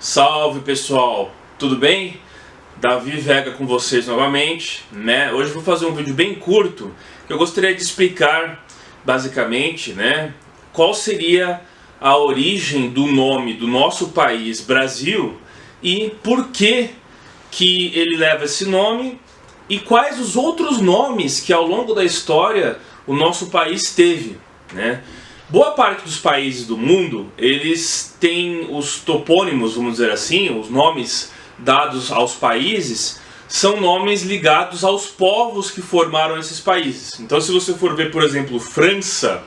Salve pessoal, tudo bem? Davi Vega com vocês novamente, né? Hoje eu vou fazer um vídeo bem curto que eu gostaria de explicar basicamente, né, qual seria a origem do nome do nosso país, Brasil, e por que ele leva esse nome e quais os outros nomes que ao longo da história o nosso país teve, né? Boa parte dos países do mundo, eles têm os topônimos, vamos dizer assim, os nomes dados aos países, são nomes ligados aos povos que formaram esses países. Então se você for ver, por exemplo, França,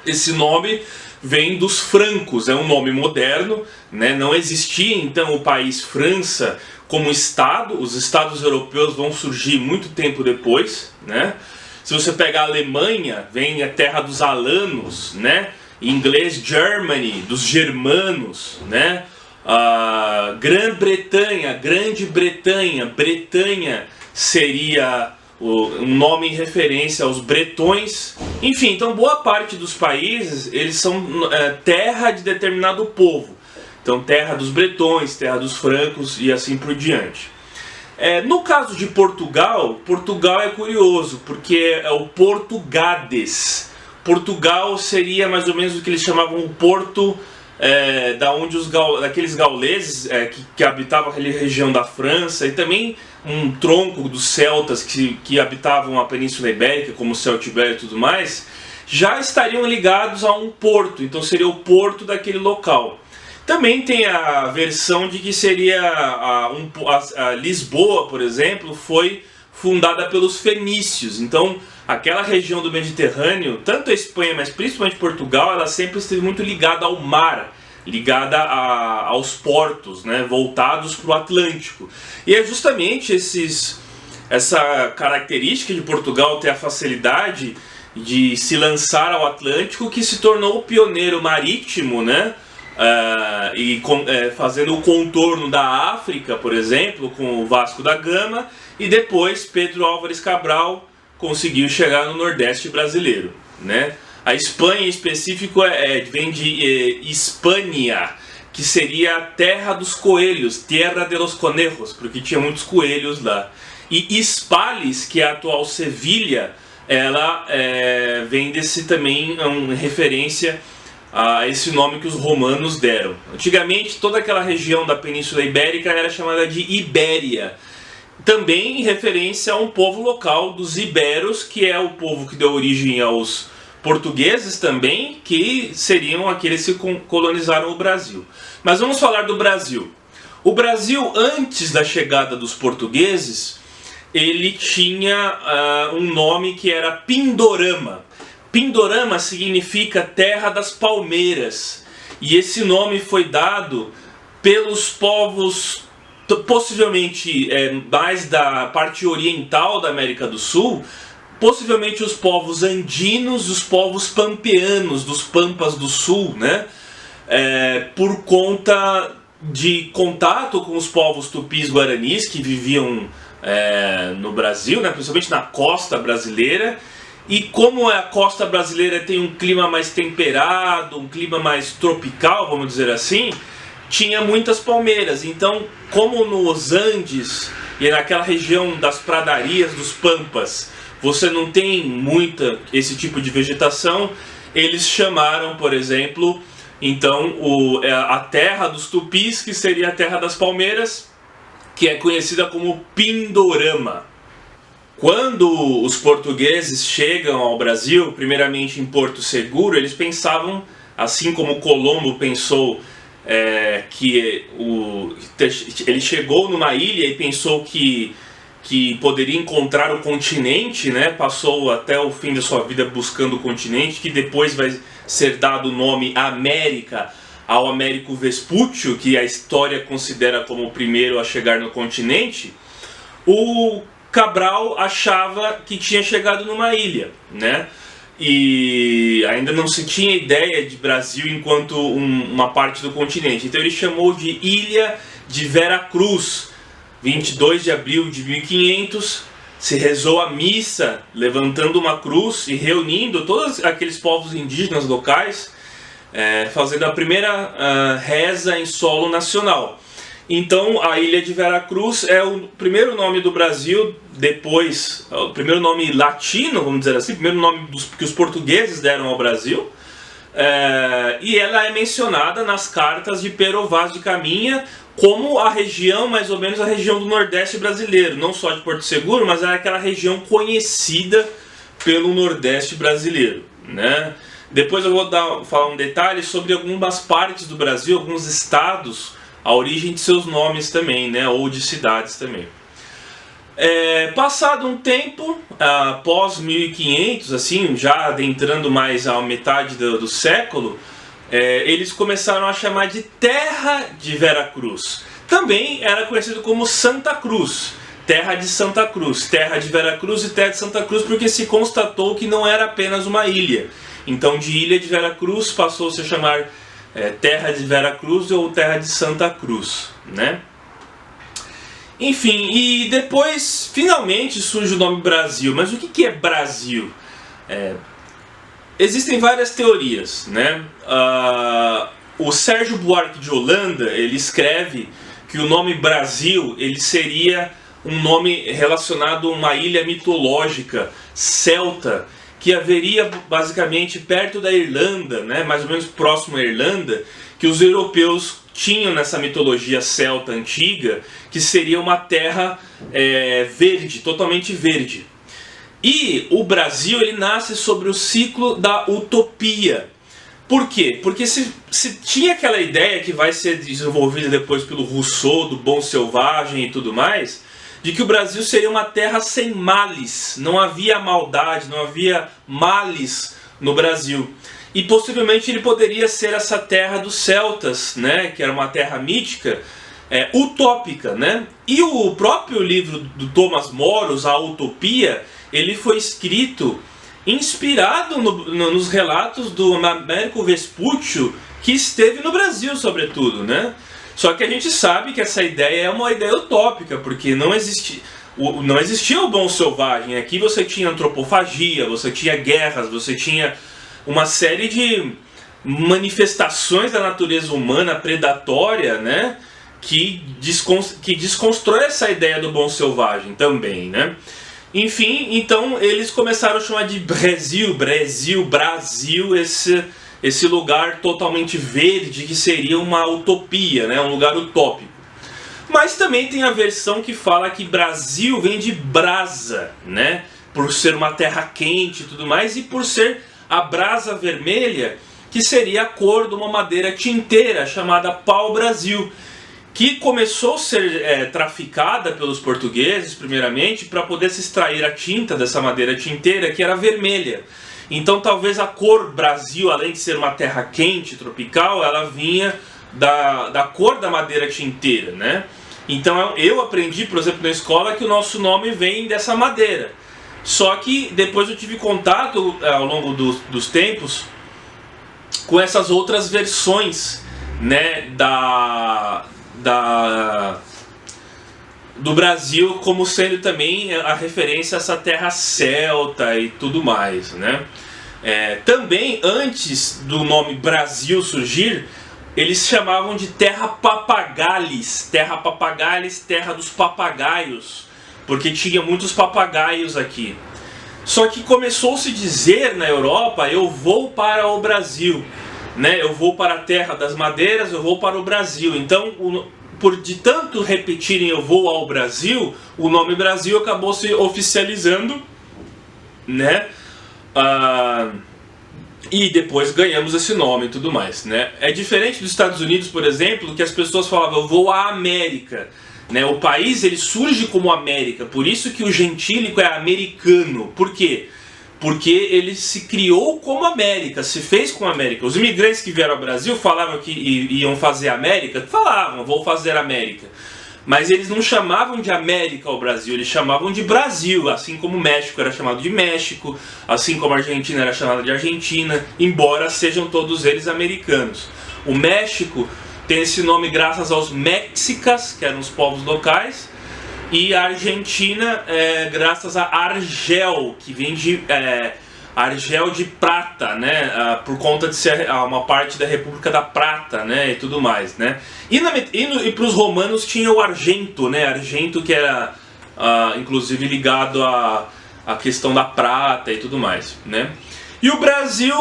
esse nome vem dos francos, é um nome moderno, né? Não existia então o país França como estado, os estados europeus vão surgir muito tempo depois, né? Se você pegar a Alemanha, vem a terra dos alanos, né? Em inglês, Germany, dos germanos, né? Grã-Bretanha, Grande-Bretanha, Bretanha seria um nome em referência aos bretões. Enfim, então boa parte dos países, eles são terra de determinado povo. Então terra dos bretões, terra dos francos e assim por diante. No caso de Portugal, Portugal é curioso, porque é o Portugades. Portugal seria mais ou menos o que eles chamavam o porto da onde daqueles gauleses que habitavam aquela região da França, e também um tronco dos celtas que habitavam a Península Ibérica, como Celtibéria e tudo mais, já estariam ligados a um porto, então seria o porto daquele local. Também tem a versão de que seria a Lisboa, por exemplo, foi fundada pelos fenícios. Então, aquela região do Mediterrâneo, tanto a Espanha, mas principalmente Portugal, ela sempre esteve muito ligada ao mar, ligada aos portos, né, voltados para o Atlântico. E é justamente essa característica de Portugal ter a facilidade de se lançar ao Atlântico que se tornou o pioneiro marítimo, né? Fazendo o contorno da África, por exemplo, com o Vasco da Gama, e depois Pedro Álvares Cabral conseguiu chegar no Nordeste brasileiro, né? A Espanha em específico vem de Hispânia, que seria a terra dos coelhos, Tierra de los Conejos, porque tinha muitos coelhos lá. E Hispales, que é a atual Sevilha, ela vem desse também referência a esse nome que os romanos deram. Antigamente toda aquela região da Península Ibérica era chamada de Ibéria, também em referência a um povo local dos iberos, que é o povo que deu origem aos portugueses também, que seriam aqueles que colonizaram o Brasil. Mas vamos falar do Brasil. O Brasil, antes da chegada dos portugueses, ele tinha um nome que era Pindorama. Pindorama significa terra das palmeiras, e esse nome foi dado pelos povos, possivelmente mais da parte oriental da América do Sul, possivelmente os povos andinos, os povos pampeanos, dos Pampas do Sul, né? Por conta de contato com os povos tupis-guaranis que viviam no Brasil, né? Principalmente na costa brasileira. E como a costa brasileira tem um clima mais temperado, um clima mais tropical, vamos dizer assim, tinha muitas palmeiras. Então, como nos Andes e naquela região das pradarias, dos pampas, você não tem muita esse tipo de vegetação, eles chamaram, por exemplo, então a terra dos tupis, que seria a terra das palmeiras, que é conhecida como Pindorama. Quando os portugueses chegam ao Brasil, primeiramente em Porto Seguro, eles pensavam, assim como Colombo pensou ele chegou numa ilha e pensou que poderia encontrar o continente, né? Passou até o fim da sua vida buscando o continente, que depois vai ser dado o nome América ao Américo Vespúcio, que a história considera como o primeiro a chegar no continente. O Cabral achava que tinha chegado numa ilha, né? e ainda não se tinha ideia de Brasil enquanto uma parte do continente. Então ele chamou de Ilha de Veracruz. 22 de abril de 1500, se rezou a missa levantando uma cruz e reunindo todos aqueles povos indígenas locais, fazendo a primeira reza em solo nacional. Então a Ilha de Veracruz é o primeiro nome do Brasil, depois, o primeiro nome latino, vamos dizer assim, o primeiro nome que os portugueses deram ao Brasil, e ela é mencionada nas cartas de Pero Vaz de Caminha como a região, mais ou menos a região do Nordeste brasileiro, não só de Porto Seguro, mas é aquela região conhecida pelo Nordeste brasileiro, né? Depois eu vou falar um detalhe sobre algumas partes do Brasil, alguns estados, a origem de seus nomes também, né? Ou de cidades também. Passado um tempo, após 1500, assim, já adentrando mais à metade do século, eles começaram a chamar de Terra de Veracruz. Também era conhecido como Santa Cruz, Terra de Santa Cruz, Terra de Veracruz e Terra de Santa Cruz, porque se constatou que não era apenas uma ilha. Então de Ilha de Veracruz passou-se a chamar Terra de Veracruz ou Terra de Santa Cruz, né? Enfim, e depois finalmente surge o nome Brasil. Mas o que é Brasil? Existem várias teorias, né? O Sérgio Buarque de Holanda, ele escreve que o nome Brasil ele seria um nome relacionado a uma ilha mitológica celta que haveria basicamente perto da Irlanda, né? Mais ou menos próximo à Irlanda, que os europeus tinham nessa mitologia celta antiga, que seria uma terra verde, totalmente verde. E o Brasil ele nasce sobre o ciclo da utopia. Por quê? Porque se tinha aquela ideia que vai ser desenvolvida depois pelo Rousseau, do bom selvagem e tudo mais, de que o Brasil seria uma terra sem males, não havia maldade, não havia males no Brasil. E possivelmente ele poderia ser essa terra dos celtas, né, que era uma terra mítica, utópica, né? E o próprio livro do Thomas Moros, A Utopia, ele foi escrito inspirado nos relatos do Américo Vespuccio, que esteve no Brasil, sobretudo, né? Só que a gente sabe que essa ideia é uma ideia utópica, porque não existia o bom selvagem. Aqui você tinha antropofagia, você tinha guerras, você tinha uma série de manifestações da natureza humana predatória, né? Que desconstrói essa ideia do bom selvagem também, né? Enfim, então eles começaram a chamar de Brasil, esse lugar totalmente verde que seria uma utopia, né? Um lugar utópico. Mas também tem a versão que fala que Brasil vem de brasa, né? Por ser uma terra quente e tudo mais, e por ser a brasa vermelha, que seria a cor de uma madeira tinteira chamada pau-brasil, que começou a ser traficada pelos portugueses, primeiramente, para poder se extrair a tinta dessa madeira tinteira, que era vermelha. Então talvez a cor Brasil, além de ser uma terra quente, tropical, ela vinha da cor da madeira tinteira, né? Então eu aprendi, por exemplo, na escola, que o nosso nome vem dessa madeira. Só que depois eu tive contato, ao longo dos tempos, com essas outras versões, né, do Brasil, como sendo também a referência a essa terra celta e tudo mais, né? Também antes do nome Brasil surgir, eles chamavam de terra papagales, terra dos papagaios, porque tinha muitos papagaios aqui. Só que começou a se dizer na Europa, eu vou para o Brasil, né? Eu vou para a terra das madeiras, eu vou para o Brasil. Então, de tanto repetirem eu vou ao Brasil, o nome Brasil acabou se oficializando, né? E depois ganhamos esse nome e tudo mais, né? É diferente dos Estados Unidos, por exemplo, que as pessoas falavam eu vou à América, né? O país ele surge como América, por isso que o gentílico é americano. Por quê? Porque ele se criou como América, se fez com América. Os imigrantes que vieram ao Brasil falavam que iam fazer América, falavam, vou fazer América. Mas eles não chamavam de América ao Brasil, eles chamavam de Brasil, assim como o México era chamado de México, assim como a Argentina era chamada de Argentina, embora sejam todos eles americanos. O México tem esse nome graças aos mexicas, que eram os povos locais, e a Argentina graças a Argel, que vem de Argel de prata, né? Por conta de ser uma parte da República da Prata, né? E tudo mais, né? E para os romanos tinha o argento, né? Argento que era inclusive ligado à questão da prata e tudo mais, né? E o Brasil,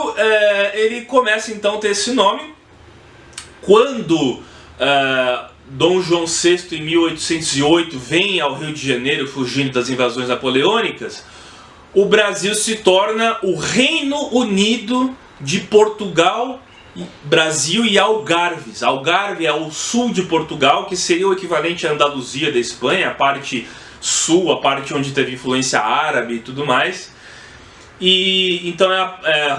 ele começa então a ter esse nome quando Dom João VI, em 1808, vem ao Rio de Janeiro fugindo das invasões napoleônicas. O Brasil se torna o Reino Unido de Portugal, Brasil e Algarves. Algarve é o sul de Portugal, que seria o equivalente à Andaluzia da Espanha, a parte sul, a parte onde teve influência árabe e tudo mais. E então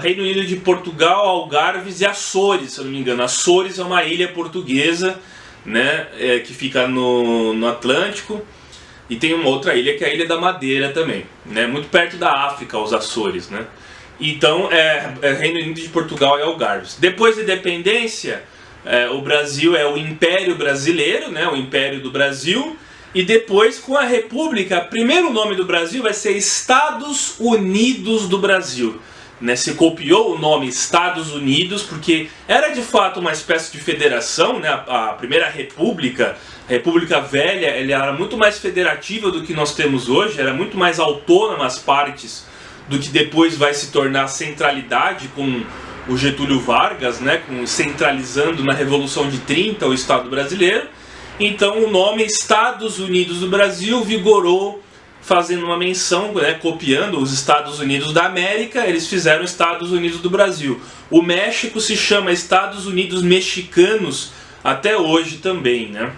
Reino Unido de Portugal, Algarves e Açores, se eu não me engano. Açores é uma ilha portuguesa, né, que fica no Atlântico. E tem uma outra ilha que é a Ilha da Madeira também, né? Muito perto da África, os Açores, né? Então, Reino Unido de Portugal e Algarves. Depois da independência, o Brasil é o Império Brasileiro, né? O Império do Brasil. E depois, com a República, o primeiro nome do Brasil vai ser Estados Unidos do Brasil. Né? Se copiou o nome Estados Unidos porque era de fato uma espécie de federação, né? A primeira República, a República Velha, ela era muito mais federativa do que nós temos hoje, era muito mais autônoma as partes do que depois vai se tornar centralidade com o Getúlio Vargas, né? Centralizando na Revolução de 30 o Estado brasileiro. Então o nome Estados Unidos do Brasil vigorou, fazendo uma menção, né, copiando os Estados Unidos da América, eles fizeram Estados Unidos do Brasil. O México se chama Estados Unidos Mexicanos até hoje também, né?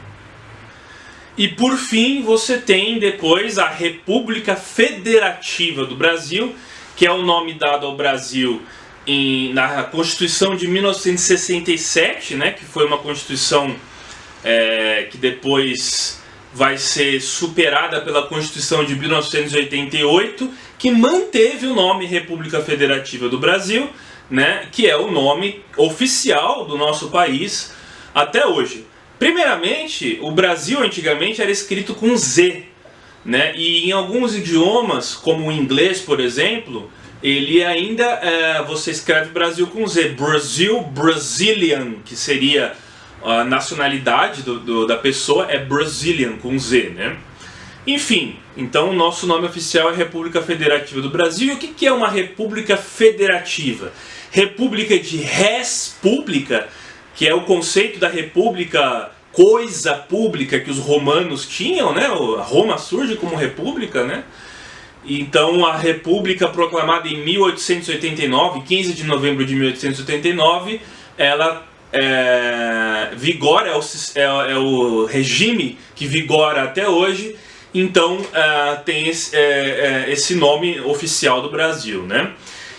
E por fim você tem depois a República Federativa do Brasil, que é o nome dado ao Brasil na Constituição de 1967, né, que foi uma Constituição que depois vai ser superada pela Constituição de 1988, que manteve o nome República Federativa do Brasil, né, que é o nome oficial do nosso país até hoje. Primeiramente, o Brasil antigamente era escrito com Z, né, e em alguns idiomas, como o inglês, por exemplo, ele ainda, você escreve Brasil com Z, Brasil, Brazilian, que seria a nacionalidade da pessoa é Brazilian, com Z, né? Enfim, então o nosso nome oficial é República Federativa do Brasil. E o que é uma República Federativa? República de res pública, que é o conceito da república, coisa pública que os romanos tinham, né? A Roma surge como república, né? Então a república proclamada em 1889, 15 de novembro de 1889, ela vigora, é o regime que vigora até hoje. Então tem esse nome oficial do Brasil, né?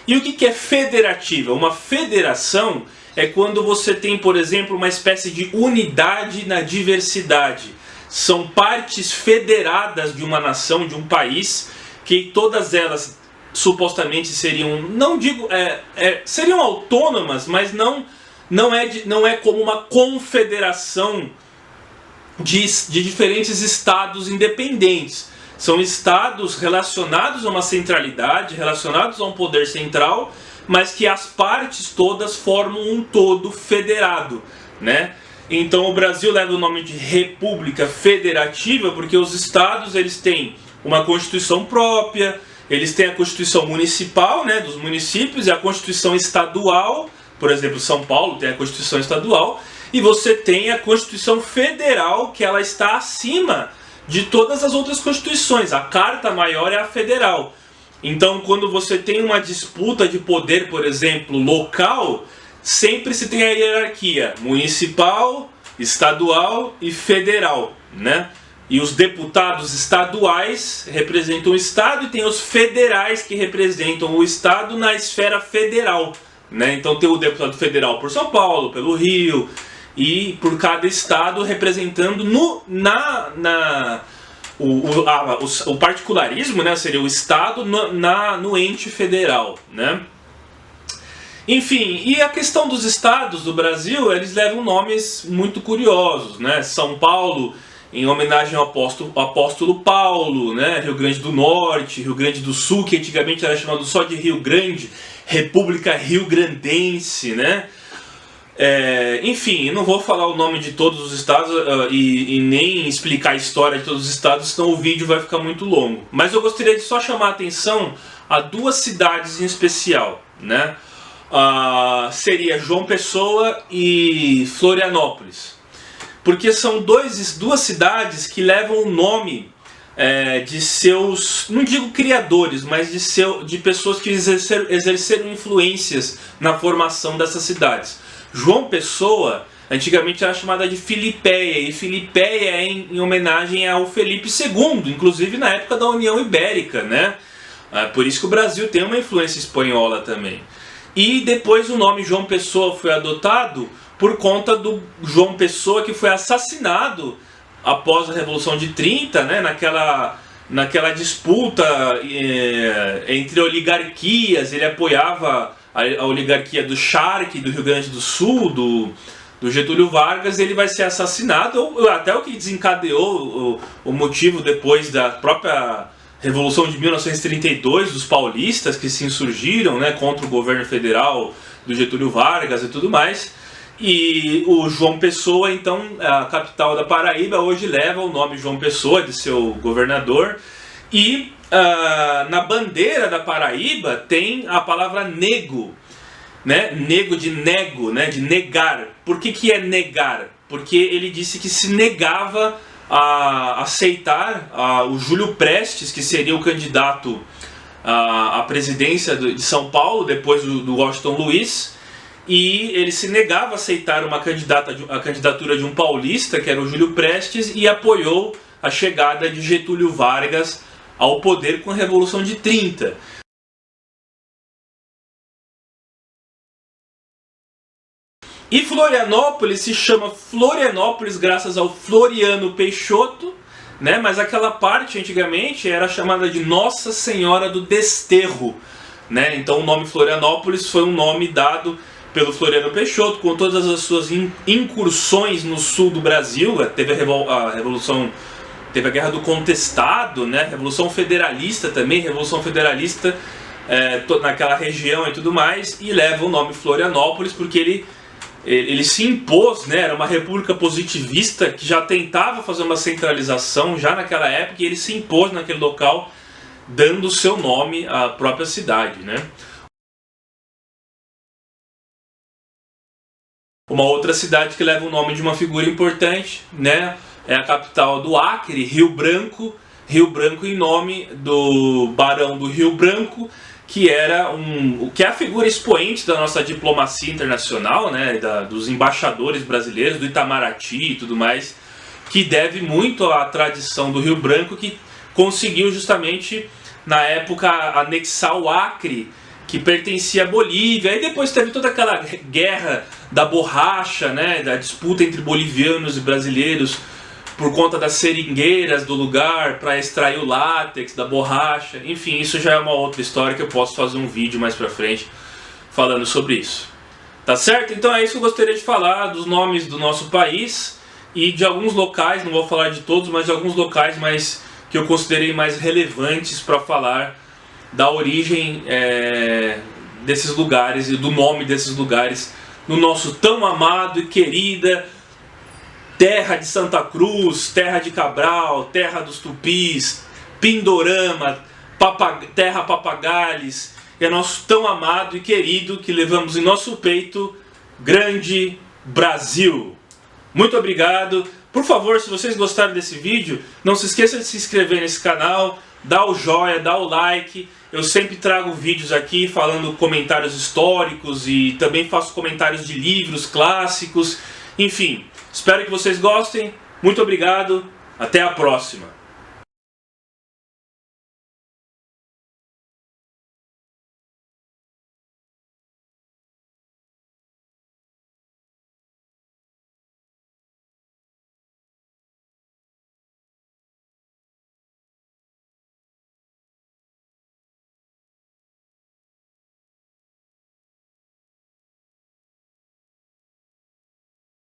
E o que é federativa? Uma federação é quando você tem, por exemplo, uma espécie de unidade na diversidade. São partes federadas de uma nação, de um país, que todas elas supostamente seriam, não digo, seriam autônomas, mas não é como uma confederação de diferentes estados independentes. São estados relacionados a uma centralidade, relacionados a um poder central, mas que as partes todas formam um todo federado, né? Então o Brasil leva o nome de República Federativa porque os estados, eles têm uma Constituição própria, eles têm a Constituição Municipal, né, dos municípios, e a Constituição Estadual. Por exemplo, São Paulo tem a Constituição Estadual, e você tem a Constituição Federal, que ela está acima de todas as outras constituições. A Carta Maior é a federal. Então, quando você tem uma disputa de poder, por exemplo, local, sempre se tem a hierarquia municipal, estadual e federal, né? E os deputados estaduais representam o estado e tem os federais que representam o estado na esfera federal, né? Então tem o deputado federal por São Paulo, pelo Rio, e por cada estado representando o particularismo, né, seria o estado no ente federal, né? Enfim, e a questão dos estados do Brasil, eles levam nomes muito curiosos, né? São Paulo, em homenagem ao apóstolo Paulo, né? Rio Grande do Norte, Rio Grande do Sul, que antigamente era chamado só de Rio Grande, República Rio Grandense, né? Enfim, eu não vou falar o nome de todos os estados e nem explicar a história de todos os estados, senão o vídeo vai ficar muito longo. Mas eu gostaria de só chamar a atenção a duas cidades em especial, né? Seria João Pessoa e Florianópolis, porque são duas cidades que levam o nome de seus, não digo criadores, mas de pessoas que exerceram influências na formação dessas cidades. João Pessoa antigamente era chamada de Filipeia, e Filipeia é em homenagem ao Felipe II, inclusive na época da União Ibérica, né? Por isso que o Brasil tem uma influência espanhola também. E depois o nome João Pessoa foi adotado por conta do João Pessoa, que foi assassinado após a Revolução de 30, né, naquela disputa entre oligarquias. Ele apoiava a oligarquia do Charque, do Rio Grande do Sul, do Getúlio Vargas. Ele vai ser assassinado, até o que desencadeou o motivo depois da própria Revolução de 1932, dos paulistas que se insurgiram, né, contra o governo federal do Getúlio Vargas e tudo mais. E o João Pessoa, então, a capital da Paraíba, hoje leva o nome João Pessoa, de seu governador. E na bandeira da Paraíba tem a palavra nego, né? Nego de nego, né? De negar. Por que é negar? Porque ele disse que se negava a aceitar o Júlio Prestes, que seria o candidato à presidência de São Paulo, depois do Washington Luiz, e ele se negava a aceitar a candidatura de um paulista, que era o Júlio Prestes, e apoiou a chegada de Getúlio Vargas ao poder com a Revolução de 30. E Florianópolis se chama Florianópolis graças ao Floriano Peixoto, né? Mas aquela parte antigamente era chamada de Nossa Senhora do Desterro, né? Então o nome Florianópolis foi um nome dado pelo Floriano Peixoto, com todas as suas incursões no sul do Brasil. Teve a Revolução, teve a Guerra do Contestado, né? Revolução Federalista também, Revolução Federalista naquela região e tudo mais, e leva o nome Florianópolis porque ele se impôs, né? Era uma república positivista que já tentava fazer uma centralização já naquela época, e ele se impôs naquele local, dando o seu nome à própria cidade, né? Uma outra cidade que leva o nome de uma figura importante, né? É a capital do Acre, Rio Branco. Rio Branco em nome do Barão do Rio Branco, que é a figura expoente da nossa diplomacia internacional, né, dos embaixadores brasileiros, do Itamaraty e tudo mais, que deve muito à tradição do Rio Branco, que conseguiu justamente, na época, anexar o Acre, que pertencia à Bolívia. Aí depois teve toda aquela guerra da borracha, né, da disputa entre bolivianos e brasileiros, por conta das seringueiras do lugar para extrair o látex da borracha. Enfim, isso já é uma outra história que eu posso fazer um vídeo mais pra frente falando sobre isso. Tá certo? Então é isso que eu gostaria de falar dos nomes do nosso país e de alguns locais, não vou falar de todos, mas de alguns locais que eu considerei mais relevantes para falar da origem desses lugares e do nome desses lugares no nosso tão amado e querida terra de Santa Cruz, terra de Cabral, terra dos Tupis, Pindorama, terra Papagales, é nosso tão amado e querido que levamos em nosso peito, grande Brasil. Muito obrigado. Por favor, se vocês gostaram desse vídeo, não se esqueça de se inscrever nesse canal, dá o joinha, dá o like. Eu sempre trago vídeos aqui falando comentários históricos e também faço comentários de livros clássicos. Enfim, espero que vocês gostem. Muito obrigado. Até a próxima.